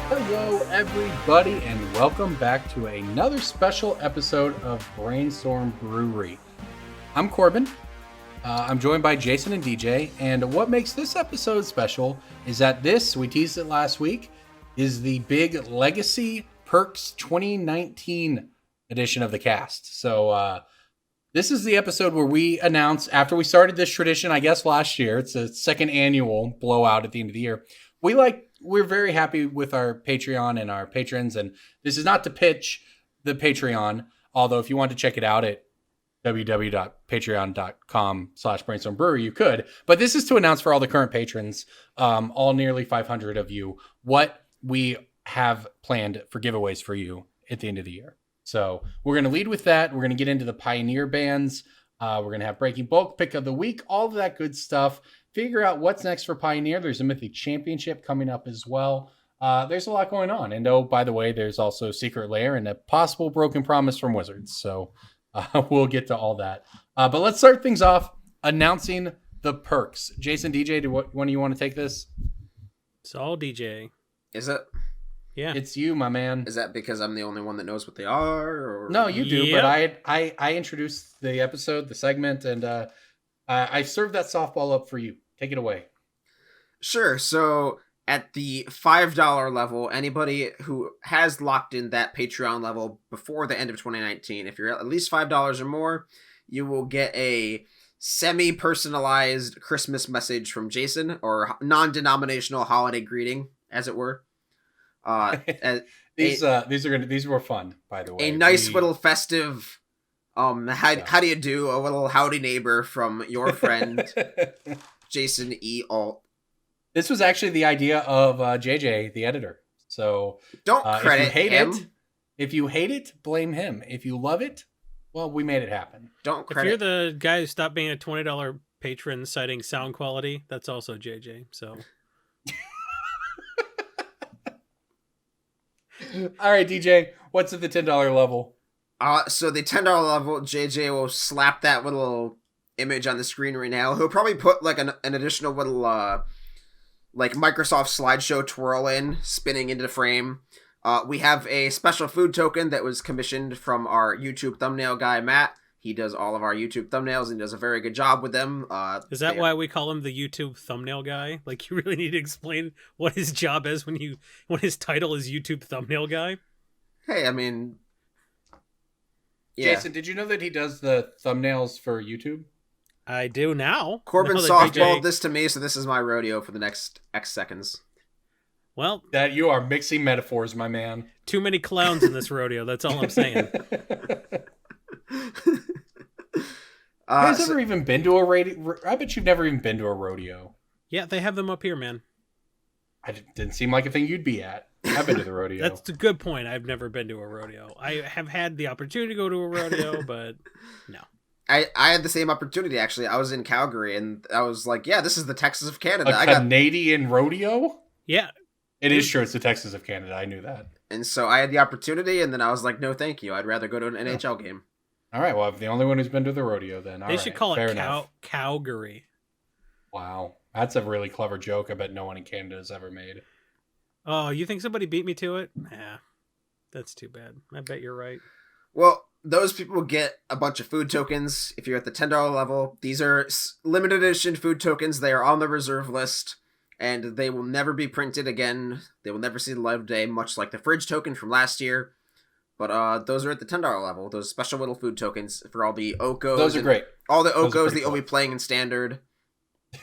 Hello, everybody, and welcome back to another special episode of Brainstorm Brewery. I'm Corbin. I'm joined by Jason and DJ, and what makes this episode special is that we teased it last week, is the big Legacy Perks 2019 edition of the cast. So this is the episode where we announce, after we started this tradition, I guess last year, it's a second annual blowout at the end of the year. We're very happy with our Patreon and our patrons, and this is not to pitch the Patreon, although if you want to check it out at www.patreon.com/brainstormbrewery, you could. But this is to announce for all the current patrons, all nearly 500 of you, what we have planned for giveaways for you at the end of the year. So we're going to lead with that. We're going to get into the Pioneer bands. We're going to have Breaking Bulk, Pick of the Week, all of that good stuff. Figure out what's next for Pioneer. There's a Mythic Championship coming up as well. There's a lot going on. And oh, by the way, there's also Secret Lair and a possible Broken Promise from Wizards. So we'll get to all that. But let's start things off announcing the perks. Jason, DJ, when do you want to take this? It's all DJ. Is it? Yeah. It's you, my man. Is that because I'm the only one that knows what they are? Or... No, you do. Yep. But I introduced the episode, the segment, and I served that softball up for you. Take it away. Sure. So at the $5 level, anybody who has locked in that Patreon level before the end of 2019, if you're at least $5 or more, you will get a semi-personalized Christmas message from Jason, or non-denominational holiday greeting, as it were. These were fun, by the way. A nice little festive how do you do, a little howdy neighbor from your friend Jason E. Alt. This was actually the idea of JJ, the editor. So don't credit him. If you hate it, blame him. If you love it, well, we made it happen. Don't credit. If you're the guy who stopped being a $20 patron citing sound quality, that's also JJ. So all right, DJ, what's at the $10 level? So the $10 level, JJ will slap that little image on the screen right now. He'll probably put like an additional little like Microsoft slideshow twirl in, spinning into the frame. We have a special food token that was commissioned from our YouTube thumbnail guy, Matt. He does all of our YouTube thumbnails and does a very good job with them. Is that why we call him the YouTube thumbnail guy? Like, you really need to explain what his job is when his title is YouTube thumbnail guy? Hey, I mean... Yeah. Jason, did you know that he does the thumbnails for YouTube? I do now. Corbin Now that softballed DJ this to me, so this is my rodeo for the next X seconds. Well, that you are mixing metaphors, my man. Too many clowns in this rodeo. That's all I'm saying. Have you ever even been to a rodeo? I bet you've never even been to a rodeo. Yeah, they have them up here, man. It didn't seem like a thing you'd be at. I've been to the rodeo. That's a good point. I've never been to a rodeo. I have had the opportunity to go to a rodeo, but no. I had the same opportunity, actually. I was in Calgary, and I was like, yeah, this is the Texas of Canada. A Canadian rodeo? Yeah. It is true. It's the Texas of Canada. I knew that. And so I had the opportunity, and then I was like, no, thank you. I'd rather go to an NHL game. All right. Well, I'm the only one who's been to the rodeo then. They should call it Calgary. Wow. That's a really clever joke I bet no one in Canada has ever made. Oh, you think somebody beat me to it? Nah, that's too bad. I bet you're right. Well, those people get a bunch of food tokens if you're at the $10 level. These are limited edition food tokens. They are on the reserve list, and they will never be printed again. They will never see the light of day, much like the fridge token from last year. But those are at the $10 level. Those special little food tokens for all the Okos. Those are great. All the Okos that you'll be playing in Standard.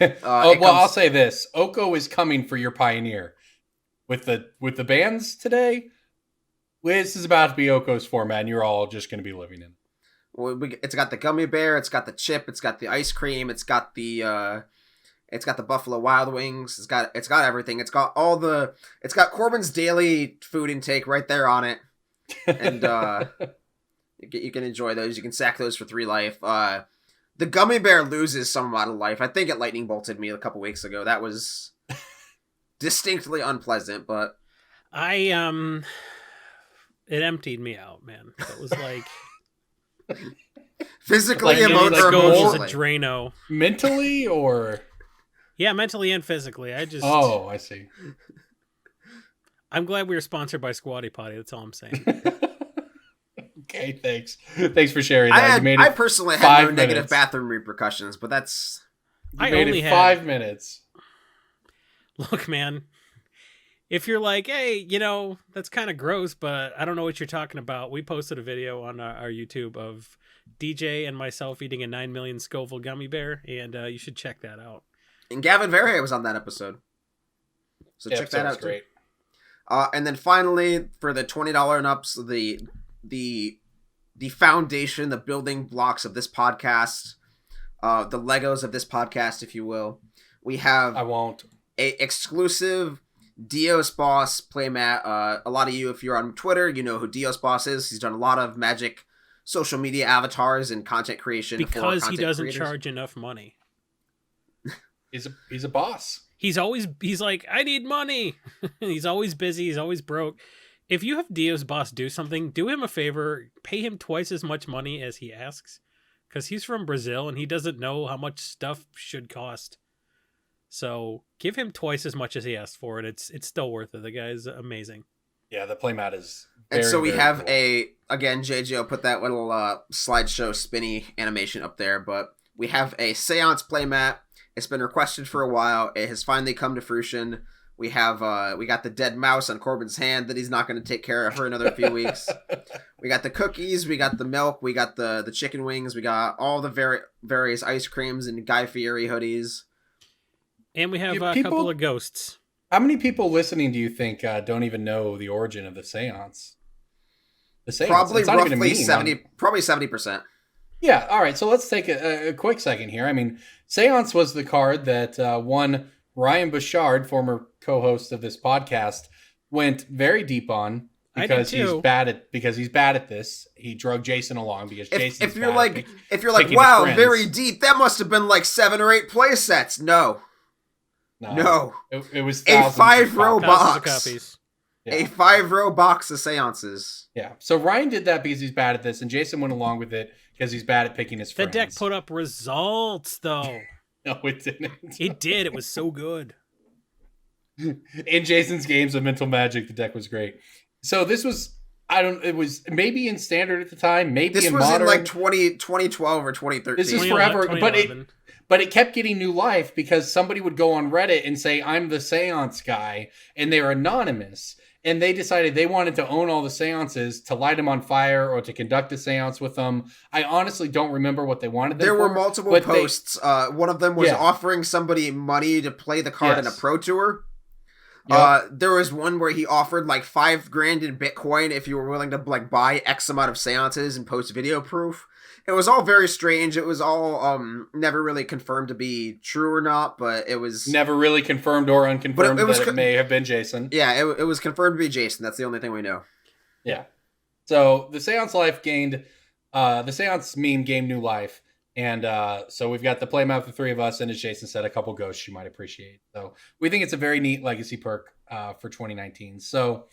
I'll say this. Oko is coming for your Pioneer. With the bands today, this is about to be Oko's format, and you're all just going to be living in. Well, it's got the gummy bear, it's got the chip, it's got the ice cream, it's got the Buffalo Wild Wings, it's got everything. It's got Corbin's daily food intake right there on it, and you can enjoy those. You can sack those for 3 life. The gummy bear loses some amount of life. I think it lightning bolted me a couple weeks ago. That was distinctly unpleasant, but it emptied me out, man. It was like Physically, Like, or like Goes as a emotionally. Drano. Mentally or? Yeah, mentally and physically. Oh, I see. I'm glad we were sponsored by Squatty Potty. That's all I'm saying. Okay, thanks. Thanks for sharing that. You made I it personally had 5 no negative minutes. bathroom repercussions, but that's You I made only it had 5 minutes. Look, man. If you're like, hey, that's kind of gross, but I don't know what you're talking about. We posted a video on our YouTube of DJ and myself eating a 9 million Scoville gummy bear, and you should check that out. and Gavin Verhey was on that episode, so check that out too. Great. And then finally, for the $20 and ups, the foundation, the building blocks of this podcast, the Legos of this podcast, if you will, we have I won't. a exclusive Dios Boss playmat. A lot of you, if you're on Twitter, you know who Dios Boss is. He's done a lot of Magic social media avatars and content creation Because for he content doesn't creators. charge enough money. He's a boss. He's like, I need money. He's always busy. He's always broke. If you have Dio's boss do something, do him a favor, pay him twice as much money as he asks. Because he's from Brazil and he doesn't know how much stuff should cost. So give him twice as much as he asked for it. It's still worth it. The guy's amazing. Yeah, the playmat is And very, so we very have cool. again, JJ will put that little slideshow spinny animation up there, but we have a seance playmat. It's been requested for a while. It has finally come to fruition. We have we got the dead mouse on Corbin's hand that he's not going to take care of for another few weeks. We got the cookies, we got the milk, we got the chicken wings, we got all the various ice creams and Guy Fieri hoodies. And we have a People- couple of ghosts. How many people listening do you think don't even know the origin of the seance? The seance. Probably It's not even a roughly meme. probably 70%. Yeah, all right. So let's take a quick second here. I mean, Seance was the card that one Ryan Bouchard, former co-host of this podcast, went very deep on because he's bad at this. He drug Jason along because Jason's if you're bad like at if you're like picking his wow, friends. very deep, that must have been like 7 or 8 play sets. No. It was A thousands 5-row of copies. box. Thousands of copies. Yeah. A 5-row box of seances. Yeah. So Ryan did that because he's bad at this, and Jason went along with it because he's bad at picking his The friends. deck put up results, though. No, it didn't. It did. It was so good. In Jason's games of Mental Magic, the deck was great. So this was, it was maybe in standard at the time, maybe This in was modern. in like 2012 or 2013. This is 2011, forever, 2011. but it kept getting new life because somebody would go on Reddit and say, I'm the seance guy, and they're anonymous. And they decided they wanted to own all the seances, to light them on fire or to conduct a seance with them. I honestly don't remember what they wanted them There were for, multiple but posts. One of them was Yeah. offering somebody money to play the card in a Yes. pro tour. Yep. There was one where he offered like $5,000 in Bitcoin if you were willing to like buy X amount of seances and post video proof. It was all very strange. It was all never really confirmed to be true or not, but it was Never really confirmed or unconfirmed it was that it may have been Jason. Yeah, it was confirmed to be Jason. That's the only thing we know. Yeah. So the seance life gained, the seance meme gained new life. And so we've got the playmat, the three of us, and as Jason said, a couple ghosts you might appreciate. So we think it's a very neat legacy perk for 2019. So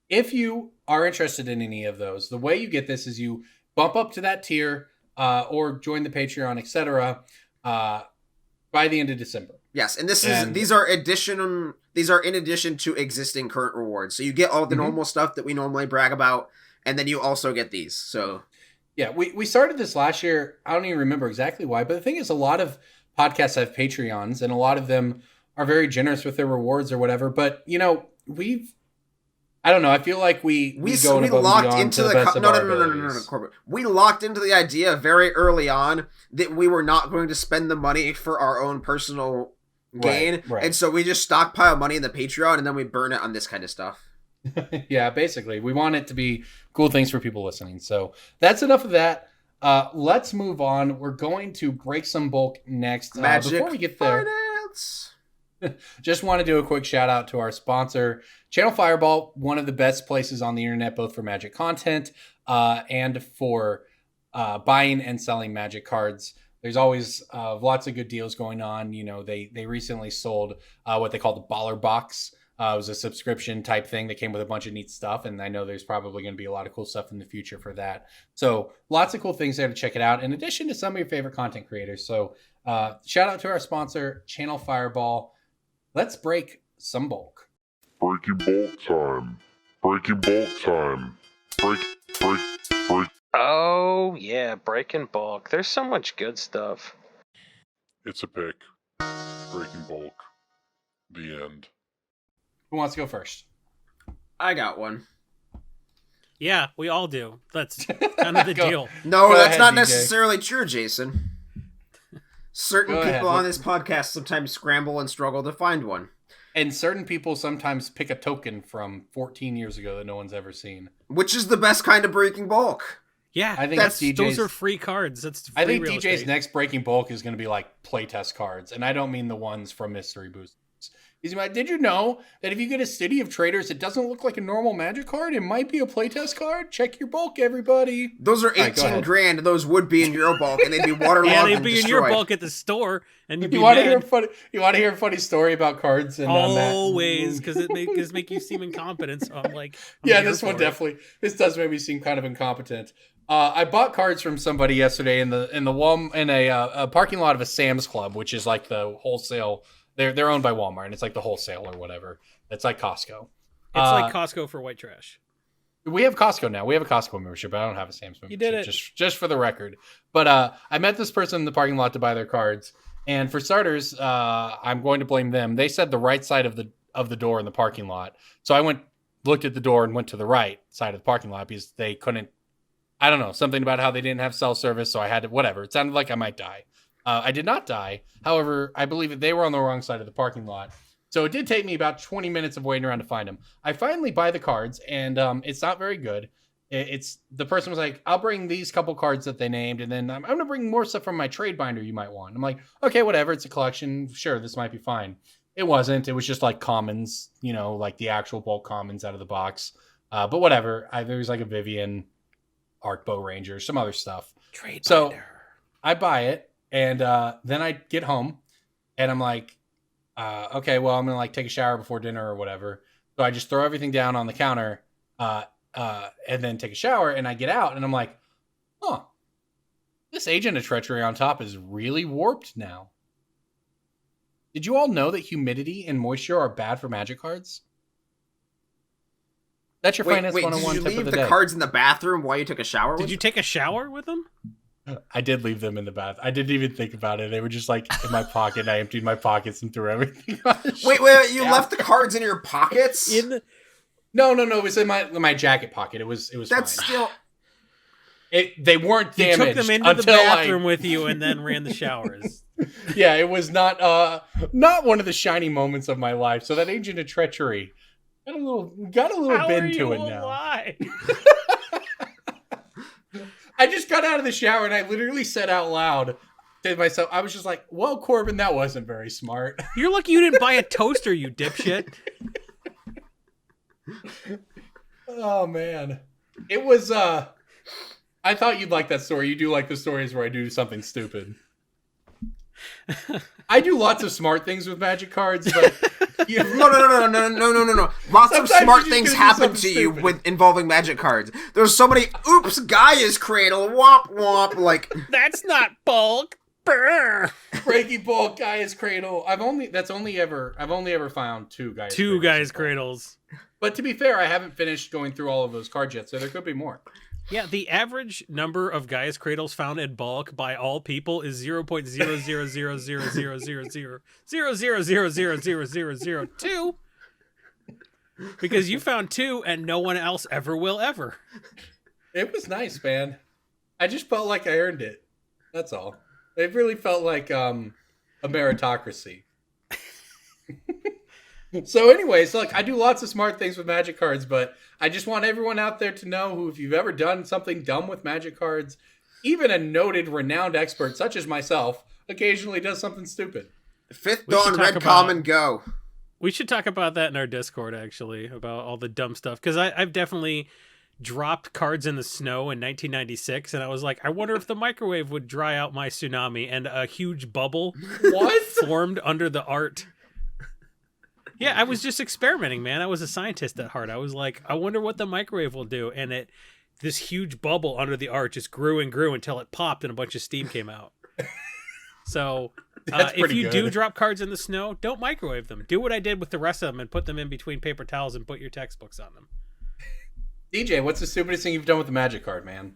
if you are interested in any of those, the way you get this is you bump up to that tier or join the Patreon, etc. By the end of December. Yes, and these are in addition to existing current rewards. So you get all the normal stuff that we normally brag about, and then you also get these. So yeah, we started this last year. I don't even remember exactly why, but the thing is, a lot of podcasts have Patreons, and a lot of them are very generous with their rewards or whatever. But I don't know. I feel like we go above and locked beyond into to the best of no, our no, abilities. Corbin. We locked into the idea very early on that we were not going to spend the money for our own personal gain, Right. and so we just stockpile money in the Patreon, and then we burn it on this kind of stuff. Yeah, basically, we want it to be cool things for people listening. So that's enough of that. Let's move on. We're going to break some bulk next. Magic Before we get there, finance. just want to do a quick shout out to our sponsor, Channel Fireball, one of the best places on the internet, both for Magic content and for buying and selling Magic cards. There's always lots of good deals going on. They recently sold what they call the Baller Box, It was a subscription type thing that came with a bunch of neat stuff, and I know there's probably going to be a lot of cool stuff in the future for that. So lots of cool things there to check it out, in addition to some of your favorite content creators. So shout out to our sponsor, Channel Fireball. Let's break some bulk. Breaking bulk time. Breaking bulk time. Break. Oh, yeah, breaking bulk. There's so much good stuff. It's a pick. Breaking bulk. The end. Who wants to go first? I got one. Yeah, we all do. That's kind of the deal. No, Go that's ahead, not DJ. necessarily true, Jason. Certain Go people ahead. on this podcast sometimes scramble and struggle to find one. And certain people sometimes pick a token from 14 years ago that no one's ever seen. Which is the best kind of breaking bulk. Yeah, I think DJ's, those are free cards. That's free I think real DJ's estate. next breaking bulk is going to be like playtest cards, and I don't mean the ones from Mystery Boosters. He's like, did you know that if you get a City of Traders, it doesn't look like a normal Magic card? It might be a playtest card. Check your bulk, everybody. Those are All right, go 18 ahead. grand. Those would be in your bulk, and they'd be waterlogged Yeah, they'd and be in destroyed. your bulk at the store, and you'd be You want to mad. hear a funny? You want to hear a funny story about cards? And Always, because it make you seem incompetent. So I'm like, I'm Yeah, here this one for it. definitely. This does make me seem kind of incompetent. I bought cards from somebody yesterday in a parking lot of a Sam's Club, which is like the wholesale. They're owned by Walmart, and it's like the wholesale or whatever. It's like Costco. It's like Costco for white trash. We have Costco now. We have a Costco membership, but I don't have a Sam's membership. You did it. Just for the record. But I met this person in the parking lot to buy their cards, and for starters, I'm going to blame them. They said the right side of the door in the parking lot, so I looked at the door and went to the right side of the parking lot because they couldn't. I don't know, something about how they didn't have cell service, so I had to, whatever. It sounded like I might die. I did not die. However, I believe that they were on the wrong side of the parking lot. So it did take me about 20 minutes of waiting around to find them. I finally buy the cards, and it's not very good. It's the person was like, I'll bring these couple cards that they named, and then I'm going to bring more stuff from my trade binder you might want. I'm like, okay, whatever. It's a collection. Sure, this might be fine. It wasn't. It was just like commons, like the actual bulk commons out of the box. But whatever. There was like a Vivian, Arc Bow Ranger, some other stuff. Trade So binder. I buy it, and then I get home, and I'm like, okay, well, I'm gonna like take a shower before dinner or whatever. So I just throw everything down on the counter, and then take a shower, and I get out, and I'm like, huh, this Agent of Treachery on top is really warped now. Did you all know that humidity and moisture are bad for Magic cards? That's your Finance Wait, did 101 you tip of leave the the day. cards in the bathroom while you took a shower? Did you take a shower with them? I did leave them in the bath. I didn't even think about it. They were just like in my pocket. And I emptied my pockets and threw everything on the Wait, you shelf. left the cards in your pockets? No. It was in my jacket pocket. It was That's fine. still... They weren't You damaged took them into the until bathroom with you and then ran the showers. Yeah, it was not one of the shiny moments of my life. So that Agent of Treachery got a little How bend are to you it now. alive? I just got out of the shower and I literally said out loud to myself, I was just like, well, Corbin, that wasn't very smart. You're lucky you didn't buy a toaster, you dipshit. Oh man. It was I thought you'd like that story. You do like the stories where I do something stupid. I do lots of smart things with Magic cards, but No. Lots Sometimes of smart you're just things gonna do happen something to you stupid. with involving Magic cards. There's so many, oops, Gaia's Cradle, womp womp, like... That's not bulk. Brr. Breaking Bulk, Gaia's Cradle. I've only ever found two Gaia's Two Cradles guys' so far. cradles. But to be fair, I haven't finished going through all of those cards yet, so there could be more. Yeah, the average number of Gaia's cradles found in bulk by all people is 0.000000000000002. Because you found two and no one else ever will ever. It was nice, man. I just felt like I earned it. That's all. It really felt like a meritocracy. So anyways, look, I do lots of smart things with Magic cards, but I just want everyone out there to know who, if you've ever done something dumb with Magic cards, even a noted, renowned expert such as myself occasionally does something stupid. Fifth We should Dawn, talk Red about- Common, go. We should talk about that in our Discord, actually, about all the dumb stuff. Because I've definitely dropped cards in the snow in 1996, and I was like, I wonder if the microwave would dry out my tsunami, and a huge bubble What? formed under the art. Yeah, I was just experimenting, man. I was a scientist at heart. I was like, I wonder what the microwave will do. And this huge bubble under the arch just grew and grew until it popped and a bunch of steam came out. So if you do drop cards in the snow, don't microwave them. Do what I did with the rest of them and put them in between paper towels and put your textbooks on them. DJ, what's the stupidest thing you've done with the magic card, man?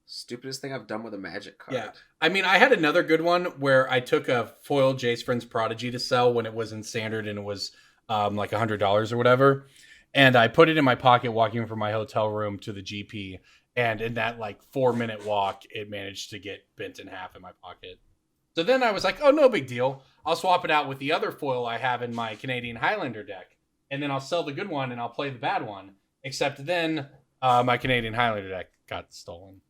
Stupidest thing I've done with a magic card. Yeah. I mean, I had another good one where I took a foil Jace Friends Prodigy to sell when it was in standard and it was like $100 or whatever. And I put it in my pocket walking from my hotel room to the GP. And in that like 4-minute walk, it managed to get bent in half in my pocket. So then I was like, oh, no big deal. I'll swap it out with the other foil I have in my Canadian Highlander deck. And then I'll sell the good one and I'll play the bad one. Except then my Canadian Highlander deck got stolen.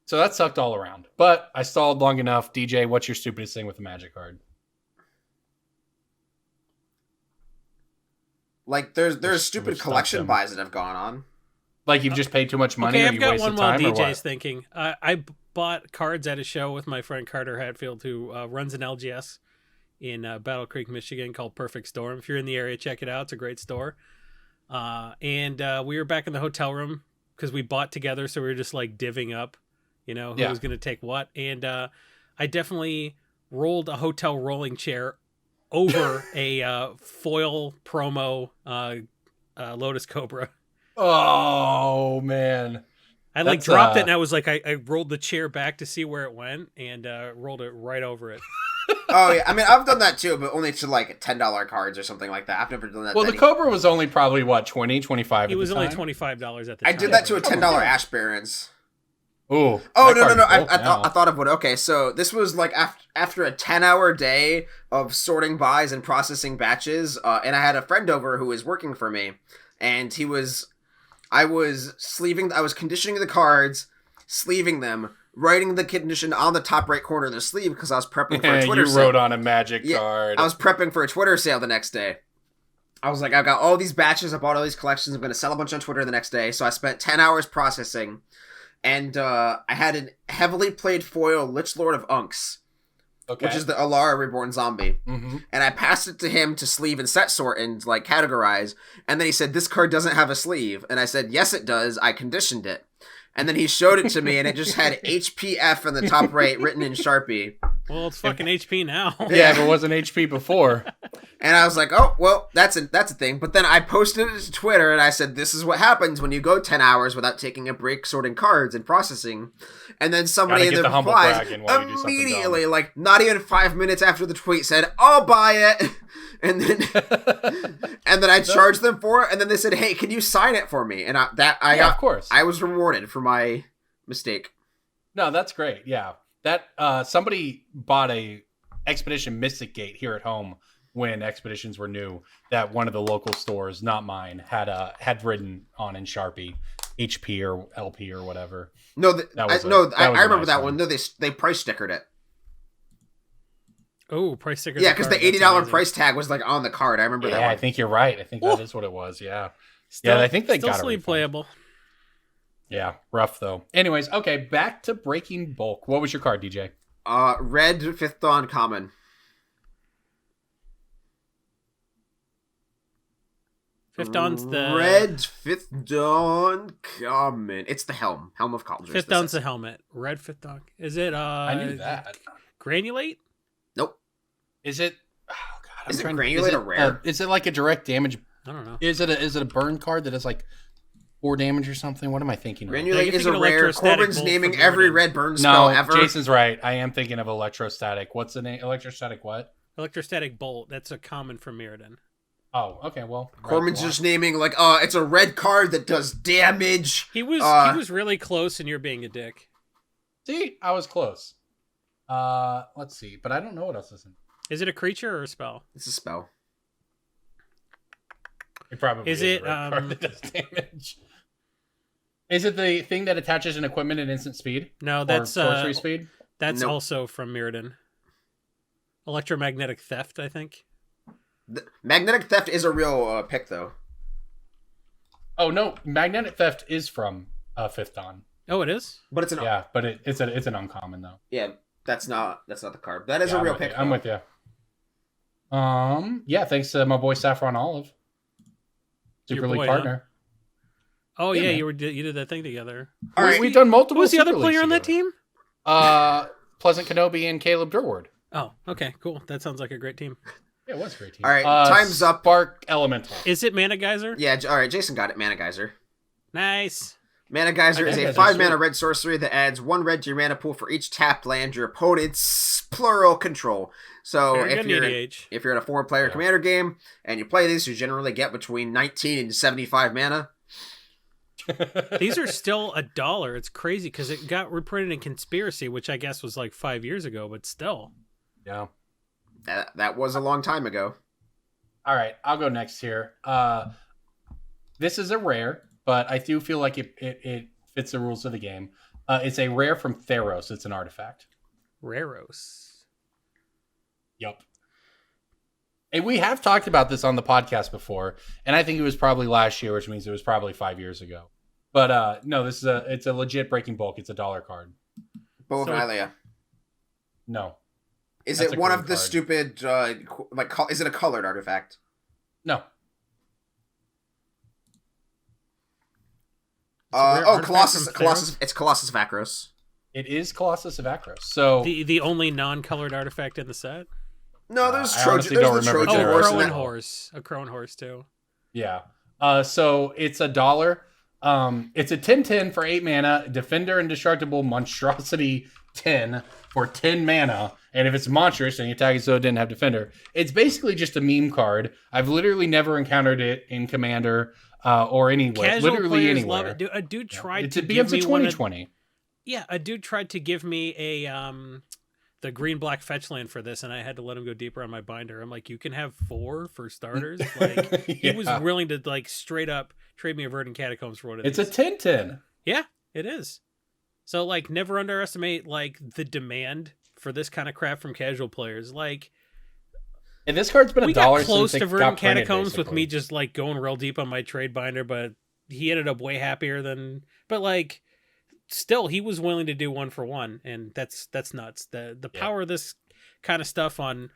So that sucked all around. But I stalled long enough. DJ, what's your stupidest thing with the magic card? Like, there's stupid collection buys that have gone on. Like you've just paid too much money, okay, or I've you got wasted one while time, or DJ's what? thinking. I bought cards at a show with my friend Carter Hatfield, who runs an LGS in Battle Creek, Michigan, called Perfect Storm. If you're in the area, check it out. It's a great store. And we were back in the hotel room because we bought together, so we were just like divvying up, who was going to take what. And I definitely rolled a hotel rolling chair over a foil promo Lotus Cobra. Oh man! I like dropped it and I was like, I rolled the chair back to see where it went and rolled it right over it. Oh yeah, I mean I've done that too, but only to like $10 cards or something like that. I've never done that. Well, the Cobra was only probably what, 20, 25. It was only $25 at the time. I did that to a $10 Ash Barons. Oh no! I thought of what. Okay, so this was like after a 10-hour day of sorting buys and processing batches, and I had a friend over who was working for me, and I was conditioning the cards, sleeving them, writing the condition on the top right corner of the sleeve because I was prepping for a Twitter sale. You wrote on a magic card. I was prepping for a Twitter sale the next day. I was like, I've got all these batches, I bought all these collections, I'm going to sell a bunch on Twitter the next day. So I spent 10 hours processing, and I had a heavily played foil Lich Lord of Unks, which is the Alara Reborn Zombie. Mm-hmm. And I passed it to him to sleeve and set sort and like categorize. And then he said, this card doesn't have a sleeve. And I said, yes, it does. I conditioned it. And then he showed it to me and it just had HPF in the top right written in Sharpie. Well, it's fucking HP now. Yeah, if it wasn't HP before. And I was like, oh, well, that's a thing. But then I posted it to Twitter and I said, this is what happens when you go 10 hours without taking a break sorting cards and processing. And then somebody in the replies immediately, like not even 5 minutes after the tweet said, I'll buy it. And then I charged them for it. And then they said, hey, can you sign it for me? And of course. I was rewarded for my mistake. No, that's great. Yeah. That somebody bought a Expedition Mystic Gate here at home when Expeditions were new, that one of the local stores, not mine, had written on in Sharpie HP or LP or whatever. No, I remember that one. No, they price stickered it. Oh, price sticker. Yeah, because the $80 price tag was like on the card. I remember that one. I think you're right. I think that is what it was. Yeah. I think they got it. Still playable. Yeah, rough though. Anyways, okay, back to Breaking Bulk. What was your card, DJ? Red 5th Dawn common. Fifth Dawn's the Red 5th Dawn common. It's the helm of Cauldrons. 5th Dawn's the helmet. Red 5th Dawn. Is it? I knew that. Granulate? Nope. Is it? Oh God, is it granulate or rare? Is it like a direct damage? I don't know. Is it a burn card that has like 4 damage or something? What am I thinking? Granulate is a rare. Corbin's naming every red burn spell ever. Jason's right. I am thinking of electrostatic. What's the name? Electrostatic what? Electrostatic bolt. That's a common from Mirrodin. Oh, okay. Well, Corbin's just naming like, it's a red card that does damage. He was really close, and you're being a dick. See, I was close. Let's see, but I don't know what else is in. Is it a creature or a spell? It's a spell. It probably is it a red card that does damage. Is it the thing that attaches an equipment at instant speed? No, that's sorcery speed. That's also from Mirrodin. Electromagnetic theft, I think. Magnetic theft is a real pick, though. Oh no, magnetic theft is from 5th Dawn. Oh, it is. But it's an but it's an uncommon though. Yeah, That's not the card. That is Yeah, a real I'm with pick. you. I'm with you. Yeah, thanks to my boy Saffron Olive, Super Your League boy, partner. Oh Yeah, yeah, man. you did that thing together. All right. We've done multiple. Who was the other Super player Leagues on that together. team? Pleasant Kenobi and Caleb Durward. Oh, okay, cool. That sounds like a great team. Yeah, it was a great team. All right, time's up. Spark Elemental. Is it Mana Geyser? Yeah, all right, Jason got it. Mana Geyser. Nice. Mana Geyser is a Geyser's 5 mana sweet. red sorcery that adds 1 red to your mana pool for each tapped land your opponent's plural control. So Very if good you're EDH. if you're in a 4-player Yeah. commander game and you play this, you generally get between 19 and 75 mana. These are still $1. It's crazy because it got reprinted in Conspiracy, which I guess was like 5 years ago, but still. Yeah. That was a long time ago. All right, I'll go next here. This is a rare, but I do feel like it fits the rules of the game. It's a rare from Theros. It's an artifact. Raros. Yep. And we have talked about this on the podcast before, and I think it was probably last year, which means it was probably 5 years ago. But no, it's a legit breaking bulk. It's a $1 card. Bow of So- Nylea. No, Is That's it a one green of the card. stupid is it a colored artifact? no. It's a rare artifact Colossus from Colossus it's Colossus of Akros. It is Colossus of Akros. So The only non-colored artifact in the set. No, there's I Trojan. honestly There's don't the remember Trojan Oh, Theros horse. in Crow in and that. Horse. A Crow and Horse too. yeah. So it's $1. It's a 10/10 for 8 mana, Defender Indestructible Monstrosity 10 for 10 mana. And if it's monstrous and you attack it so it didn't have Defender, it's basically just a meme card. I've literally never encountered it in Commander or anywhere. Casual Literally players anywhere. love it. A dude tried It's to a give BM me to one of, 2020. Yeah, a dude tried to give me a the green black fetch land for this, and I had to let him go deeper on my binder. I'm like, you can have 4 for starters. Like he was Yeah. willing to like straight up trade me a Verdant Catacombs for what it It's is. a 10/10. Yeah, it is. So like never underestimate like the demand for this kind of crap from casual players. Like And this card's been we $1 got close since to it Verdant got printed, Catacombs with me basically. just like going real deep on my trade binder, but he ended up way happier than but like still he was willing to do 1 for 1, and that's nuts. The Yeah. power of this kind of stuff on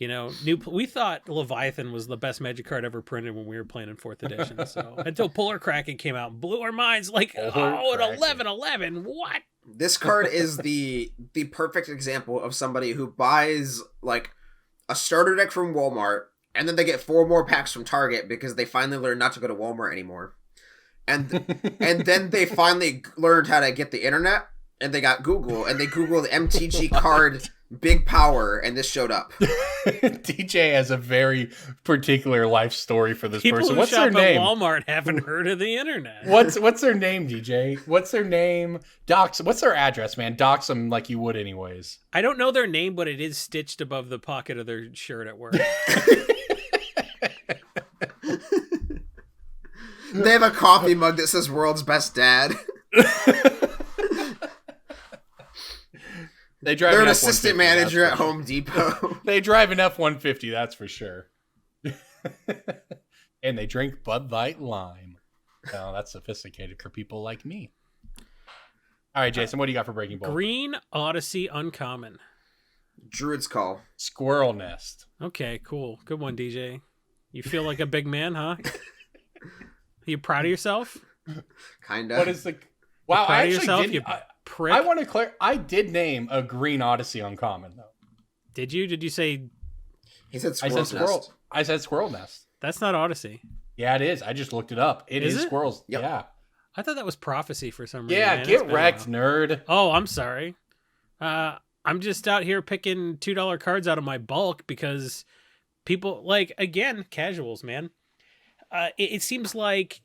we thought Leviathan was the best Magic card ever printed when we were playing in 4th edition. So until Polar Kraken came out and blew our minds like, Polar oh, Kraken. an 11/11, what? This card is the perfect example of somebody who buys like a starter deck from Walmart and then they get 4 more packs from Target because they finally learned not to go to Walmart anymore. And and then they finally learned how to get the internet and they got Google and they Googled MTG card big power and this showed up. DJ has a very particular life story for this People person. who What's shop their name? at Walmart haven't heard of the internet. What's their name, DJ? What's their name? Docs. What's their address, man? Dox them like you would anyways. I don't know their name, but it is stitched above the pocket of their shirt at work. They have a coffee mug that says "World's Best Dad." They drive They're an F-150, assistant that's manager for at sure. Home Depot. They drive an F-150, that's for sure. And they drink Bud Light Lime. Oh, that's sophisticated for people like me. All right, Jason, what do you got for Breaking Ball? Green Odyssey Uncommon. Druid's Call. Squirrel Nest. Okay, cool. Good one, DJ. You feel like a big man, huh? You proud of yourself? Kinda. What is the... Wow, Proud I of actually yourself, did... you prick. I want to clear... I did name a Green Odyssey uncommon, though. Did you? Did you say He said I Squirrel's said squirrel. Nest. I said Squirrel Nest. that's not Odyssey? Yeah, it is. I just looked it up. It Is is it? squirrels. Yep. Yeah. I thought that was Prophecy for some reason. Yeah, man. It's get been a wrecked, while. nerd. Oh, I'm sorry. I'm just out here picking $2 cards out of my bulk because people like again casuals, man. It seems like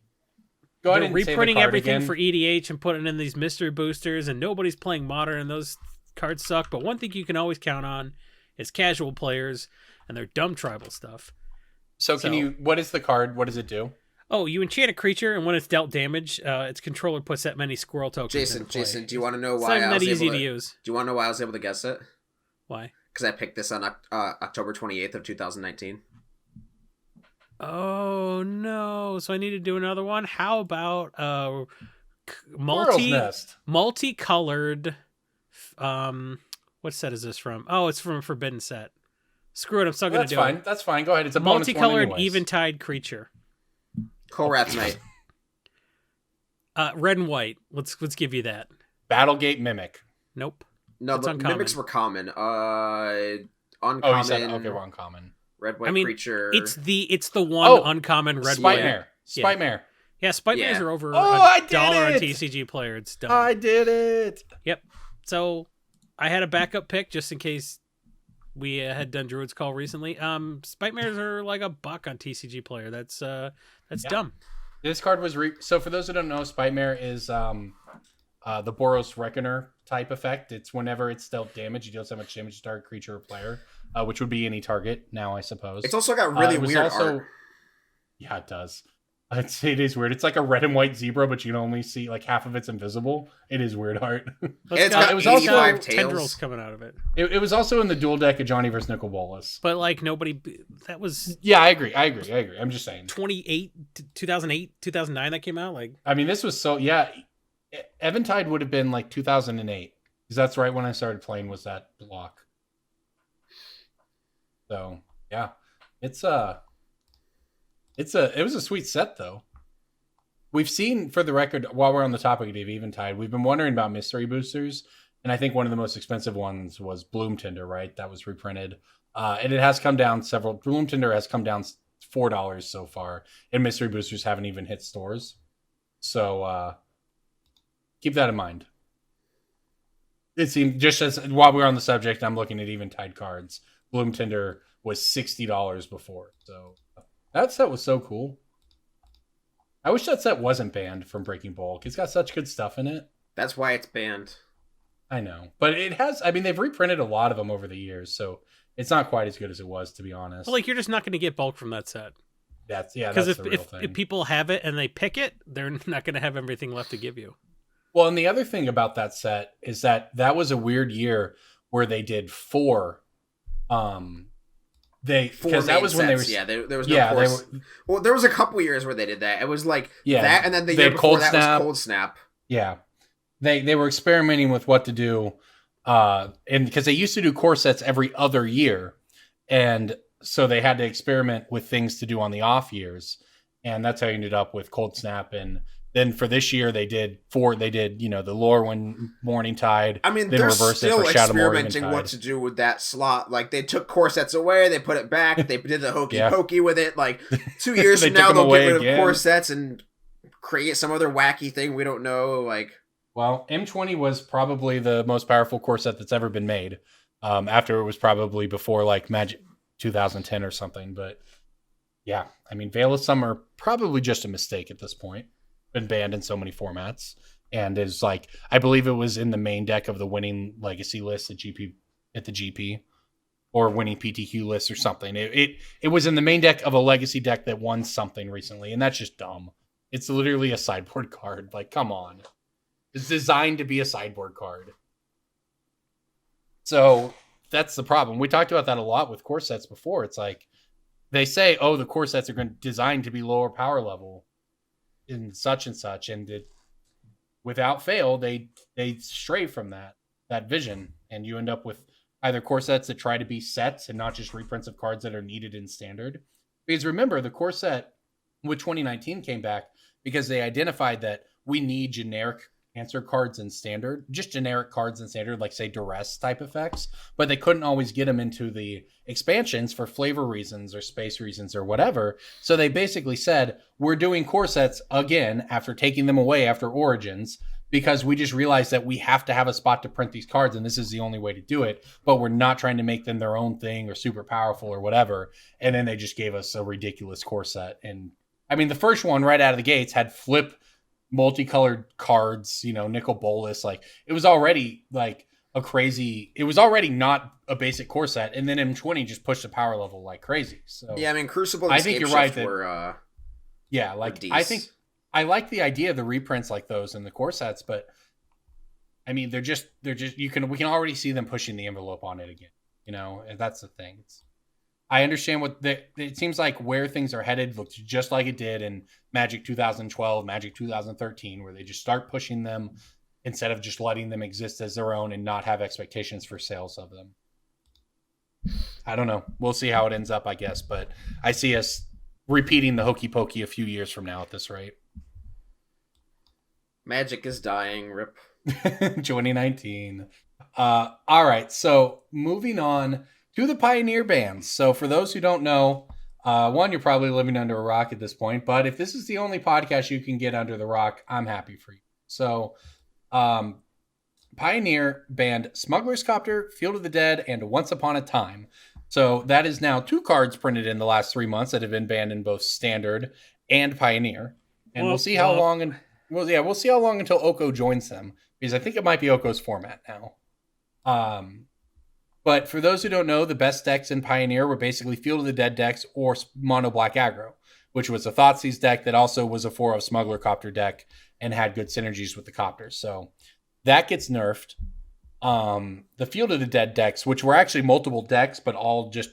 Go ahead they're and say the reprinting card everything again. for EDH and putting in these mystery boosters, and nobody's playing modern, and those cards suck. But one thing you can always count on is casual players and their dumb tribal stuff. So can you... What is the card? What does it do? Oh, you enchant a creature, and when it's dealt damage, its controller puts that many squirrel tokens. Jason, into play. Jason, do you want to know It's why not even I was that easy able to to? use. Do you want to know why I was able to guess it? Why? Because I picked this on October 28th of 2019. Oh no! So I need to do another one. How about Squirrel's Nest. multicolored What set is this from? Oh, it's from Forbidden Set. Screw it, I'm still going to do fine. it. That's fine. Go ahead. It's a bonus one Multicolored anyways. eventide creature. Korath's Knight. Red and white. Let's give you that. Battlegate Mimic. Nope. No, It's the uncommon. mimics were common. Uncommon. Oh, you said okay. We're uncommon. Red white I mean, creature. it's the one uncommon red white. Spite Mare. Yeah, Spite Yeah. Mares are over I did $1 on it! TCG Player. It's done. I did it. Yep. So I had a backup pick just in case we had done Druid's Call recently. Spite Mares are like $1 on TCG Player. That's dumb. This card was so for those who don't know, Spite Mare is the Boros Reckoner type effect. It's whenever it's dealt damage, you deal so much damage to target creature or player, which would be any target now, I suppose. It's also got really weird art. Yeah, it does. It is weird. It's like a red and white zebra, but you can only see like half of it's invisible. It is weird art. It's got it was also 85 tendrils tails. coming out of it. It was also in the dual deck of Johnny vs. Nicol Bolas. But like nobody, that was Yeah, I agree. I'm just saying. 2008, 2009 that came out. Like, I mean, this was Eventide would have been like 2008 because that's right when I started playing was that block. So yeah, it was a sweet set though. We've seen, for the record, while we're on the topic of Eventide, we've been wondering about mystery boosters, and I think one of the most expensive ones was Bloom Tinder, right? That was reprinted, and it has come down several. Bloom Tinder has come down $4 so far, and mystery boosters haven't even hit stores. So keep that in mind. It seemed just as while we're on the subject, I'm looking at Eventide cards. Bloom Tinder was $60 before, so that set was so cool. I wish that set wasn't banned from Breaking Bulk. It's got such good stuff in it. That's why it's banned. I know, but it has. I mean, they've reprinted a lot of them over the years, so it's not quite as good as it was, to be honest. but like you're just not going to get bulk from that set That's because the real thing. if people have it and they pick it, they're not going to have everything left to give you. Well, and the other thing about that set is that was a weird year where they did four. Because that was when they were. Yeah, there was no course. Well, there was a couple years where they did that. It was like that, and then the year before that was Cold Snap. Yeah, they were experimenting with what to do, and because they used to do core sets every other year, and so they had to experiment with things to do on the off years, and that's how you ended up with Cold Snap. And then for this year, they did the lore one Morning Tide. I mean, then they're reversed still it for Shadow experimenting Morning what to do with that slot. Like they took core sets away, they put it back, they did the hokey pokey with it. Like 2 years from now, they'll get rid of core sets and create some other wacky thing we don't know. Like, well, M20 was probably the most powerful core set that's ever been made. After it was probably before like Magic 2010 or something. But yeah, I mean, Veil of Summer probably just a mistake at this point. Been banned in so many formats, and is like I believe it was in the main deck of the winning legacy list at the GP, or winning PTQ list or something. It was in the main deck of a legacy deck that won something recently, and that's just dumb. It's literally a sideboard card. Like, come on, it's designed to be a sideboard card. So that's the problem. We talked about that a lot with core sets before. It's like they say, oh, the core sets are designed to be lower power level. And such, and without fail, they stray from that vision, and you end up with either core sets that try to be sets and not just reprints of cards that are needed in standard. Because remember, the core set with 2019 came back because they identified that we need generic answer cards in standard, just generic cards in standard, like say duress type effects, but they couldn't always get them into the expansions for flavor reasons or space reasons or whatever. So they basically said, we're doing core sets again after taking them away after Origins, because we just realized that we have to have a spot to print these cards, and this is the only way to do it, but we're not trying to make them their own thing or super powerful or whatever. And then they just gave us a ridiculous core set. And I mean, the first one right out of the gates had flip multicolored cards, Nicol Bolas. Like, it was already like it was already not a basic core set, and then M20 just pushed the power level like crazy. So yeah, I mean, Crucible and I think you're right that were, I think I like the idea of the reprints like those in the core sets, but I mean, they're just we can already see them pushing the envelope on it again, and that's the thing. I understand it seems like where things are headed looks just like it did in Magic 2012, Magic 2013, where they just start pushing them instead of just letting them exist as their own and not have expectations for sales of them. I don't know. We'll see how it ends up, I guess. But I see us repeating the hokey pokey a few years from now at this rate. Magic is dying. Rip. 2019. All right. So moving on to the Pioneer bands. So for those who don't know, one, you're probably living under a rock at this point. But if this is the only podcast you can get under the rock, I'm happy for you. So Pioneer banned Smuggler's Copter, Field of the Dead, and Once Upon a Time. So that is now 2 cards printed in the last 3 months that have been banned in both Standard and Pioneer. And we'll see how long. And we'll see how long until Oko joins them, because I think it might be Oko's format now. But for those who don't know, the best decks in Pioneer were basically Field of the Dead decks or Mono Black Aggro, which was a Thoughtseize deck that also was a 4 of Smuggler Copter deck and had good synergies with the Copters. So that gets nerfed. The Field of the Dead decks, which were actually multiple decks, but all just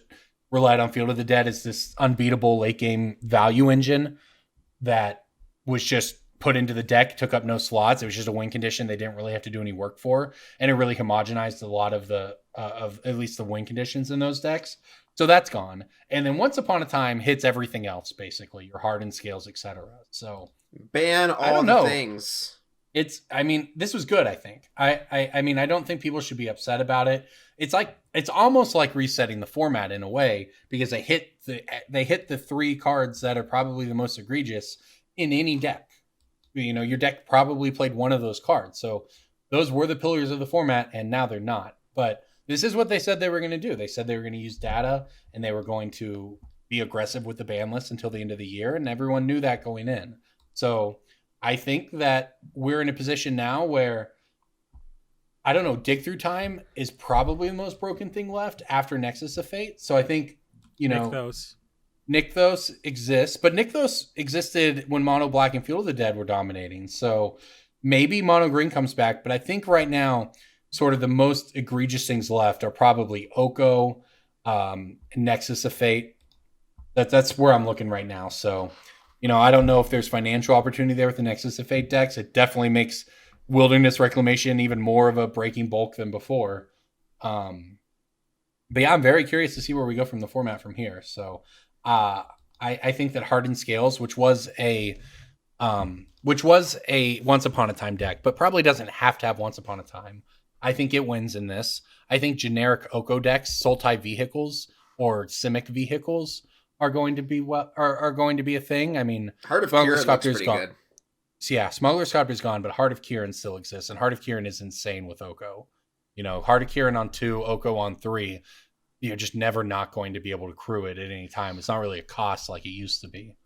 relied on Field of the Dead, is this unbeatable late game value engine that was just put into the deck, took up no slots. It was just a win condition they didn't really have to do any work for, and it really homogenized a lot of the of at least the win conditions in those decks. So that's gone. And then Once Upon a Time hits everything else, basically your hardened scales, etc. So ban all the things. I mean, this was good, I think. I mean, I don't think people should be upset about it. It's almost like resetting the format in a way, because they hit the 3 cards that are probably the most egregious in any deck. You know, your deck probably played one of those cards. So those were the pillars of the format, and now they're not. But this is what they said they were going to do. They said they were going to use data, and they were going to be aggressive with the ban list until the end of the year, and everyone knew that going in. So I think that we're in a position now where, I don't know, Dig Through Time is probably the most broken thing left after Nexus of Fate. So I think, you know, Nykthos exists, but Nykthos existed when Mono Black and Field of the Dead were dominating. So maybe Mono Green comes back, but I think right now, sort of the most egregious things left are probably Oko, Nexus of Fate. That's where I'm looking right now. So, you know, I don't know if there's financial opportunity there with the Nexus of Fate decks. It definitely makes Wilderness Reclamation even more of a breaking bulk than before. But yeah, I'm very curious to see where we go from the format from here. So I think that Hardened Scales, which was a Once Upon a Time deck, but probably doesn't have to have Once Upon a Time. I think it wins in this. I think generic Oko decks, Sultai Vehicles or Simic Vehicles are going to be are going to be a thing. I mean, Heart of Kieran looks pretty good. So yeah, Smuggler's Copter is gone, but Heart of Kieran still exists, and Heart of Kieran is insane with Oko. You know, Heart of Kieran on 2, Oko on 3. You're just never not going to be able to crew it at any time. It's not really a cost like it used to be.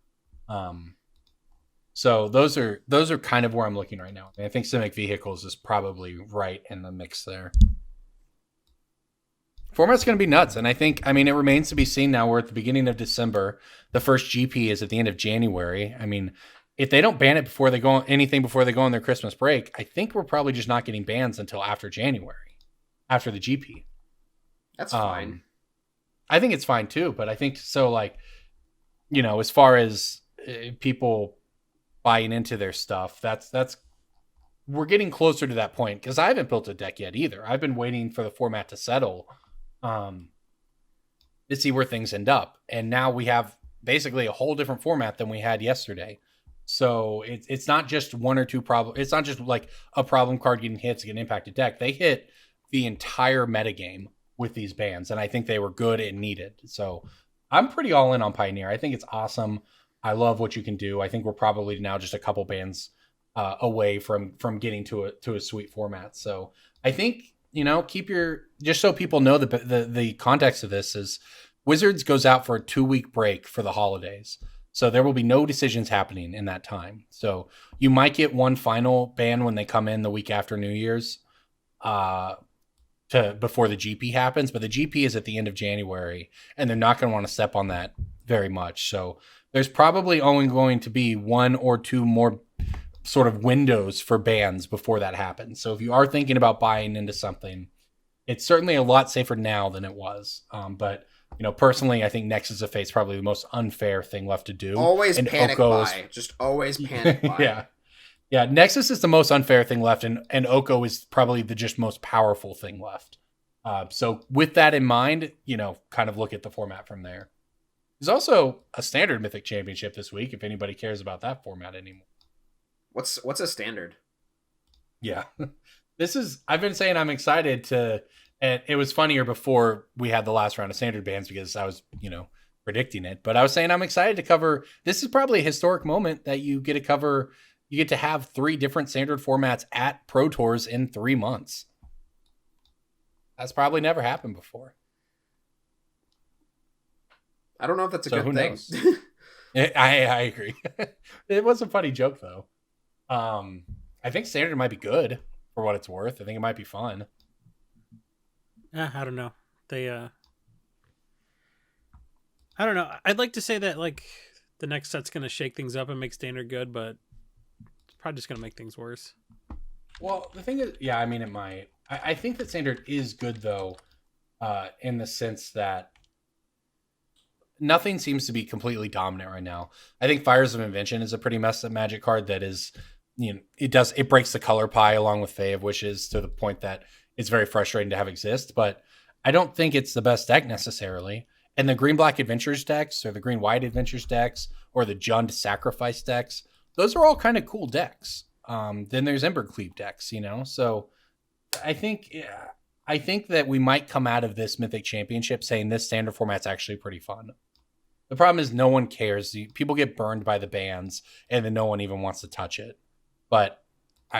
So those are kind of where I'm looking right now. I think Simic Vehicles is probably right in the mix there. Format's going to be nuts, and I mean, it remains to be seen now. We're at the beginning of December. The first GP is at the end of January. I mean, if they don't ban it before they go on their Christmas break, I think we're probably just not getting bans until after January, after the GP. That's fine. I think it's fine too, but I think so. Like, you know, as far as people buying into their stuff, that's we're getting closer to that point, because I haven't built a deck yet either. I've been waiting for the format to settle to see where things end up, and now we have basically a whole different format than we had yesterday. So it's not just one or two problems. It's not just like a problem card getting hits against an impacted deck. They hit the entire metagame with these bans, and I think they were good and needed. So I'm pretty all in on Pioneer. I think it's awesome. I love what you can do. I think we're probably now just a couple bans away from getting to a sweet format. So I think, you know, just so people know the context of this is Wizards goes out for a 2-week break for the holidays. So there will be no decisions happening in that time. So you might get one final ban when they come in the week after New Year's before the GP happens. But the GP is at the end of January, and they're not going to want to step on that very much. So there's probably only going to be 1 or 2 more sort of windows for bans before that happens. So if you are thinking about buying into something, it's certainly a lot safer now than it was. But you know, personally, I think Nexus of Fate is probably the most unfair thing left to do. Always panic buy. Just always panic buy. Yeah. Yeah, Nexus is the most unfair thing left, and Oko is probably the just most powerful thing left. So with that in mind, kind of look at the format from there. There's also a standard Mythic Championship this week, if anybody cares about that format anymore. What's a standard? Yeah. I've been saying I'm excited to, and it was funnier before we had the last round of standard bans because I was, predicting it. But I was saying I'm excited to cover, this is probably a historic moment that you get to have 3 different standard formats at Pro Tours in 3 months. That's probably never happened before. I don't know if that's a So good who thing. knows? I agree. It was a funny joke though. I think standard might be good for what it's worth. I think it might be fun. I don't know. I don't know. I'd like to say that like the next set's going to shake things up and make standard good, but it's probably just going to make things worse. Well, the thing is, yeah, I mean, it might. I think that standard is good though, in the sense that nothing seems to be completely dominant right now. I think Fires of Invention is a pretty messed up Magic card that is, it breaks the color pie along with Fae of Wishes to the point that it's very frustrating to have exist, but I don't think it's the best deck necessarily. And the Green-Black Adventures decks or the Green-White Adventures decks or the Jund Sacrifice decks, those are all kind of cool decks. Then there's Embercleave decks, so I think that we might come out of this Mythic Championship saying this standard format's actually pretty fun. The problem is no one cares. People get burned by the bans, and then no one even wants to touch it. But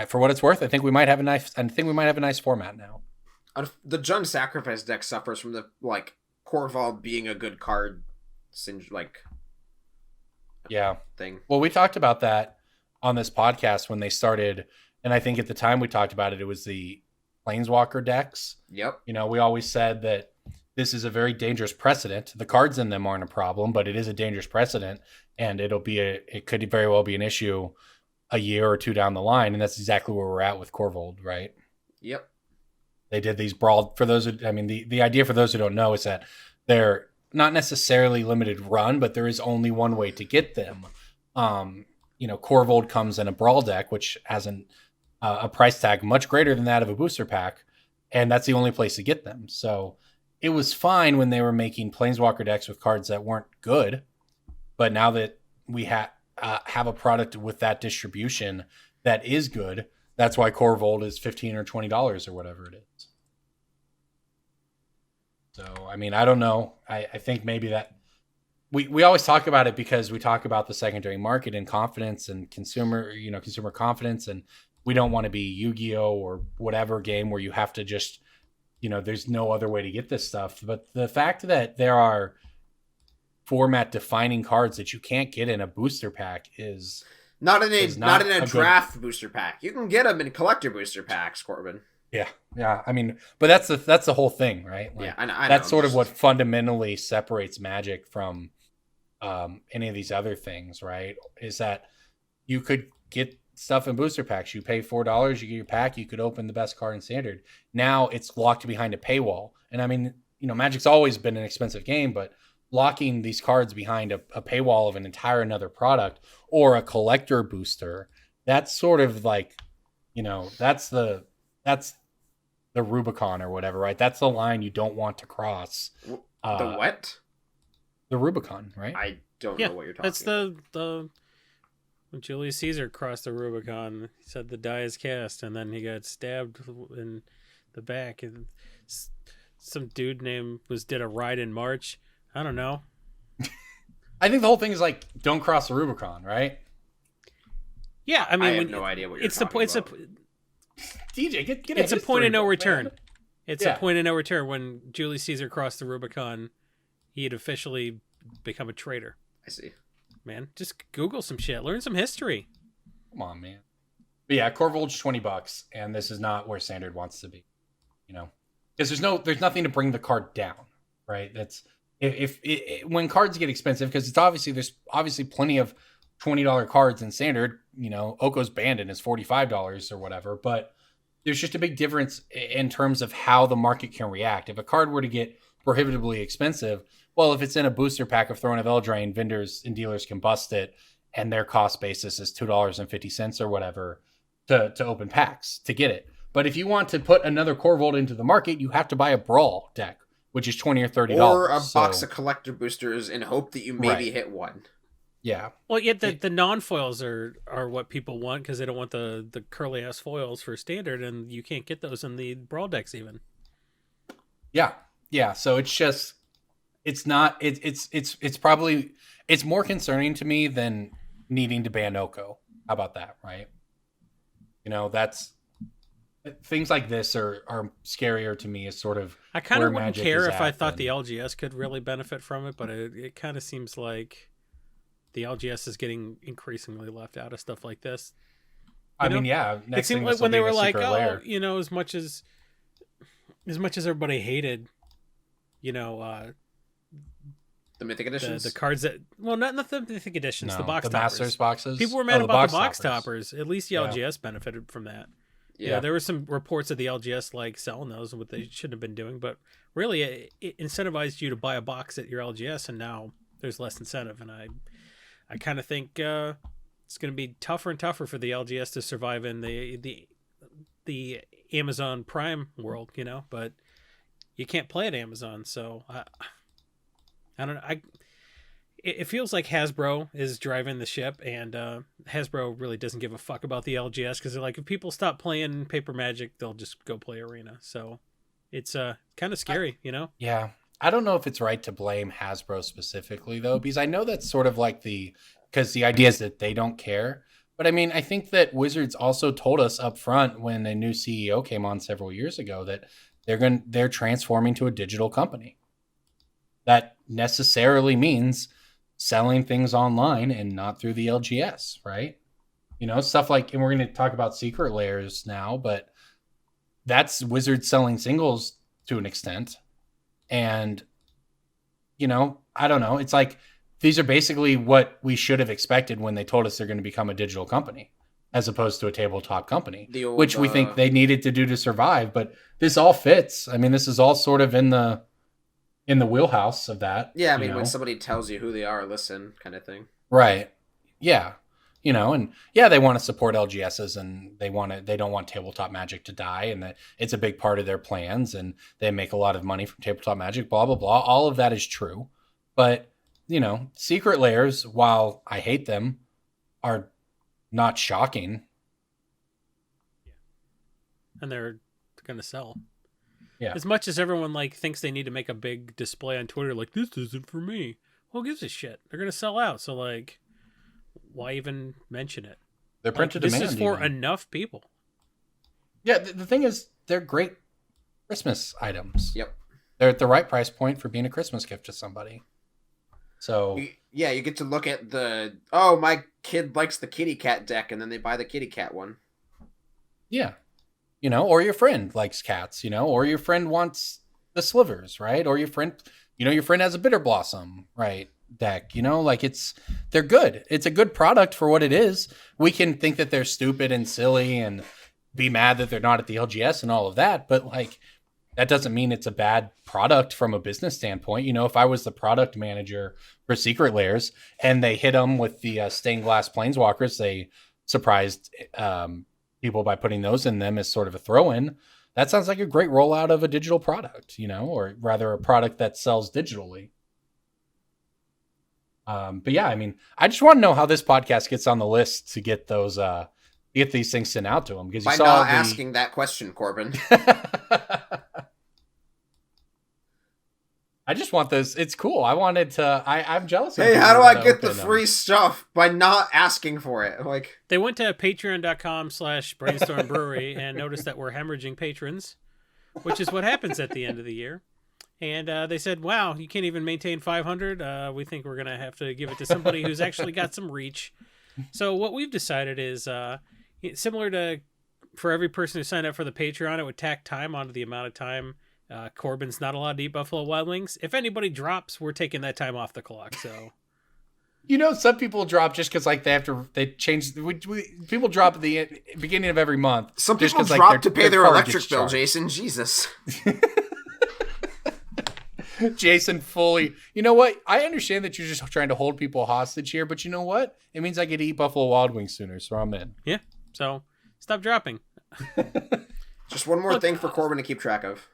for what it's worth, I think we might have a nice format now. The Jund Sacrifice deck suffers from the Corval being a good card, yeah, thing. Well, we talked about that on this podcast when they started, and I think at the time we talked about it. It was the Planeswalker decks. Yep. We always said that this is a very dangerous precedent. The cards in them aren't a problem, but it is a dangerous precedent, and it could very well be an issue a year or 2 down the line, and that's exactly where we're at with Corvold, right? Yep. They did these brawl for those. The idea for those who don't know is that they're not necessarily limited run, but there is only one way to get them. Corvold comes in a brawl deck, which has a price tag much greater than that of a booster pack, and that's the only place to get them. So it was fine when they were making Planeswalker decks with cards that weren't good, but now that we have a product with that distribution that is good, that's why Corvold is $15 or $20 or whatever it is. So, I don't know. I think maybe that we always talk about it because we talk about the secondary market and confidence and consumer confidence. And we don't want to be Yu-Gi-Oh or whatever game where you have to just, there's no other way to get this stuff. But the fact that there are format defining cards that you can't get in a booster pack is not in a draft booster pack. You can get them in collector booster packs, Corbin. Yeah. But that's the whole thing, right? I know. That's sort of what fundamentally separates Magic from any of these other things, right? Is that you could get stuff in booster packs. You pay $4, you get your pack, you could open the best card in standard. Now it's locked behind a paywall. And Magic's always been an expensive game, but locking these cards behind a paywall of an entire another product or a collector booster, that's sort of that's the Rubicon or whatever, right? That's the line you don't want to cross. The what? The Rubicon, right? I don't know what you're talking about. That's the when Julius Caesar crossed the Rubicon, he said the die is cast, and then he got stabbed in the back, and some dude did a ride in March. I don't know. I think the whole thing is don't cross the Rubicon, right? Yeah, I have no idea what you're talking about. DJ, get it's a point of no return. Man. It's a point of no return. When Julius Caesar crossed the Rubicon, he had officially become a traitor. I see. Man, just Google some shit. Learn some history. Come on, man. But yeah, Corvold's $20, and this is not where standard wants to be. Because there's nothing to bring the card down, right? That's when cards get expensive, because there's obviously plenty of $20 cards in standard. Oko's Bandit is $45 or whatever, but there's just a big difference in terms of how the market can react. If a card were to get prohibitively expensive, well, if it's in a booster pack of Throne of Eldraine, vendors and dealers can bust it and their cost basis is $2.50 or whatever to open packs to get it. But if you want to put another Core Vault into the market, you have to buy a Brawl deck, which is $20 or $30. Or a box of collector boosters and hope that you maybe hit one. Yeah. Well, yet the non-foils are what people want because they don't want the curly ass foils for standard, and you can't get those in the Brawl decks even. Yeah. Yeah. So it's just, it's not, it's probably, it's more concerning to me than needing to ban Oko. How about that? Right. You know, that's, things like this are scarier to me as sort of, I kind of wouldn't care if I thought and... the LGS could really benefit from it, but it kind of seems like the LGS is getting increasingly left out of stuff like this. I mean, yeah. It seemed like when they were like, oh, you know, as much as everybody hated, you know, the Mythic Editions? The cards that, well, not the Mythic Editions, the box the toppers. Masters boxes. People were mad about the box toppers. At least the LGS benefited from that. Yeah, there were some reports of the LGS like selling those and what they shouldn't have been doing, but really it incentivized you to buy a box at your LGS, and now there's less incentive. And I kind of think it's going to be tougher and tougher for the LGS to survive in the Amazon Prime world, you know. But you can't play at Amazon, so I don't know. It feels like Hasbro is driving the ship, and Hasbro really doesn't give a fuck about the LGS because they're like, if people stop playing Paper Magic, they'll just go play Arena. So it's kind of scary, you know? Yeah. I don't know if it's right to blame Hasbro specifically, though, because I know that's sort of like because the idea is that they don't care. But I mean, I think that Wizards also told us up front when a new CEO came on several years ago that they're transforming to a digital company. That necessarily means selling things online and not through the LGS, right? You know, stuff like, and we're going to talk about Secret Lairs now, but that's Wizards selling singles to an extent. And, you know, I don't know. It's like, these are basically what we should have expected when they told us they're going to become a digital company, as opposed to a tabletop company, which we think they needed to do to survive. But this all fits. I mean, this is all sort of in the wheelhouse of that. Yeah, I mean, when somebody tells you who they are, listen, kind of thing. Right. Yeah. You know, and yeah, they want to support LGSs, and they don't want tabletop Magic to die, and that it's a big part of their plans, and they make a lot of money from tabletop Magic, blah, blah, blah. All of that is true. But, you know, Secret Lairs, while I hate them, are not shocking. And they're going to sell. Yeah. As much as everyone like thinks they need to make a big display on Twitter, like, this isn't for me. Who gives a shit? They're going to sell out. So, like, why even mention it? They're printed demand. This is for enough people. Yeah. The thing is, they're great Christmas items. Yep. They're at the right price point for being a Christmas gift to somebody. So yeah, you get to look at my kid likes the kitty cat deck, and then they buy the kitty cat one. Yeah. You know, or your friend likes cats, you know, or your friend wants the slivers, right? Or your friend has a Bitter Blossom, right, deck, you know, like they're good. It's a good product for what it is. We can think that they're stupid and silly and be mad that they're not at the LGS and all of that, but like, that doesn't mean it's a bad product from a business standpoint. You know, if I was the product manager for Secret Lairs and they hit them with the stained glass planeswalkers, they surprised people by putting those in them as sort of a throw-in. That sounds like a great rollout of a digital product, you know, or rather a product that sells digitally. But yeah, I mean, I just want to know how this podcast gets on the list to get those, get these things sent out to them. Because by not asking that question, Corbin. I just want this. It's cool. I wanted to. I'm jealous. Hey, how do I get the free stuff by not asking for it? Like, they went to patreon.com/Brainstorm Brewery and noticed that we're hemorrhaging patrons, which is what happens at the end of the year. And they said, "Wow, you can't even maintain 500. We think we're gonna have to give it to somebody who's actually got some reach." So what we've decided is similar to for every person who signed up for the Patreon, it would tack time onto the amount of time. Corbin's not allowed to eat Buffalo Wild Wings. If anybody drops, we're taking that time off the clock. So, you know, some people drop just because like they change. People drop at the beginning of every month. Some people drop to pay their electric bill. Jason, Jesus. Jason fully. You know what? I understand that you're just trying to hold people hostage here, but you know what? It means I get to eat Buffalo Wild Wings sooner, so I'm in. Yeah. So stop dropping. Just one more thing for Corbin to keep track of.